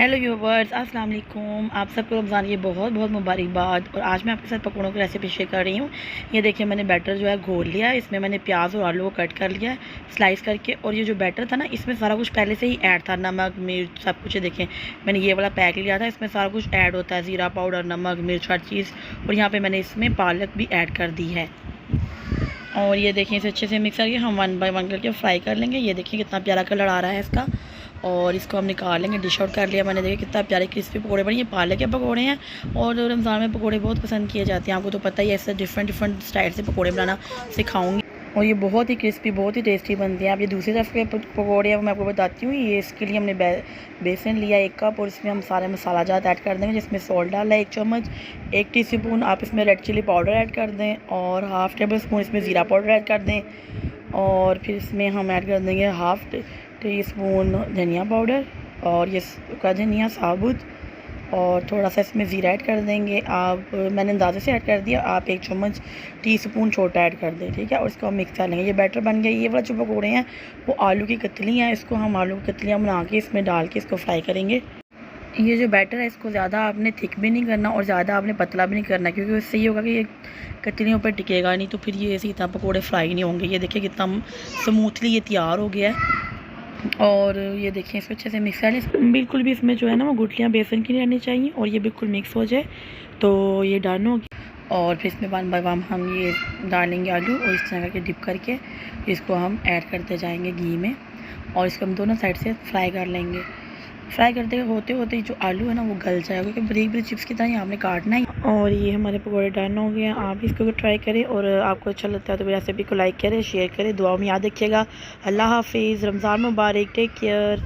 Hello viewers, अस्सलाम वालेकुम। आप सबको रमज़ान की बहुत बहुत मुबारकबाद। और आज मैं आपके साथ पकौड़ों की रेसिपी शेयर कर रही हूँ। ये देखिए, मैंने बैटर जो है घोल लिया है। इसमें मैंने प्याज और आलू को कट कर लिया है स्लाइस करके। और ये जो बैटर था ना, इसमें सारा कुछ पहले से ही ऐड था, नमक मिर्च सब कुछ। देखें, मैंने ये वाला पैक लिया था, इसमें सारा कुछ ऐड होता है, ज़ीरा पाउडर, नमक, मिर्च, हर चीज़। और यहाँ पर मैंने इसमें पालक भी ऐड कर दी है। और ये देखिए, इसे अच्छे से मिक्स करके हम 1 बाय 1 करके फ्राई कर लेंगे। ये देखिए कितना प्यारा कलर आ रहा है इसका। और इसको हम निकाल लेंगे, डिश आउट कर लिया मैंने। देखिए कितना प्यारे क्रिस्पी पकौड़े बने। ये पालक के पकौड़े हैं और रमज़ान में पकौड़े बहुत पसंद किए जाते हैं, आपको तो पता ही है। ऐसे डिफरेंट स्टाइल से पकौड़े बनाना सिखाऊंगी। और ये बहुत ही क्रिस्पी, बहुत ही टेस्टी बनते हैं। अब ये दूसरी तरफ के पकौड़े हैं, मैं आपको बताती हूँ। ये इसके लिए हमने बेसन लिया 1 कप, और इसमें हम सारे मसाला जात ऐड कर देंगे, जिसमें सॉल्ट डाला है 1 चम्मच, 1 टीस्पून आप इसमें रेड चिली पाउडर ऐड कर दें, और हाफ़ टेबल स्पून इसमें ज़ीरा पाउडर ऐड कर दें। और फिर इसमें हम ऐड कर देंगे हाफ़ टी स्पून धनिया पाउडर, और ये सूखा धनिया साबुत, और थोड़ा सा इसमें ज़ीरा ऐड कर देंगे। आप, मैंने अंदाज़े से ऐड कर दिया, आप 1 चम्मच टीस्पून छोटा ऐड कर दें, ठीक है। और इसको हम मिक्स कर लेंगे। ये बैटर बन गया। ये वाला जो पकौड़े हैं वो आलू की कतली हैं, इसको हम आलू की कतलियाँ बना के इसमें डाल के इसको फ्राई करेंगे। ये जो बैटर है, इसको ज़्यादा आपने थिक भी नहीं करना और ज़्यादा आपने पतला भी नहीं करना, क्योंकि उससे ये होगा कि ये कतलियों पर टिकेगा नहीं, तो फिर ये इसी तरह पकौड़े फ्राई नहीं होंगे। ये देखिए कितना स्मूथली ये तैयार हो गया है। और ये देखिए, इसको अच्छे से मिक्स कर लें। बिल्कुल भी इसमें जो है ना वो गुठलियाँ बेसन की नहीं रहनी चाहिए, और ये बिल्कुल मिक्स हो जाए तो ये डन हो गया। और फिर इसमें 1 बाय 1 हम ये डालेंगे आलू, और इस तरह करके डिप करके इसको हम ऐड करते जाएंगे घी में, और इसको हम दोनों साइड से फ्राई कर लेंगे। फ्राई करते होते होते जो आलू है ना वो गल जाएगा, क्योंकि बारीक बारीक चिप्स की तरह ही आपने काटना है। और ये हमारे पकौड़े डन हो गए हैं। आप इसको ट्राई करें, और आपको अच्छा लगता है तो रेसिपी को लाइक करें, शेयर करें, दुआ में याद रखिएगा। अल्लाह हाफिज़, रमज़ान मुबारक, टेक केयर।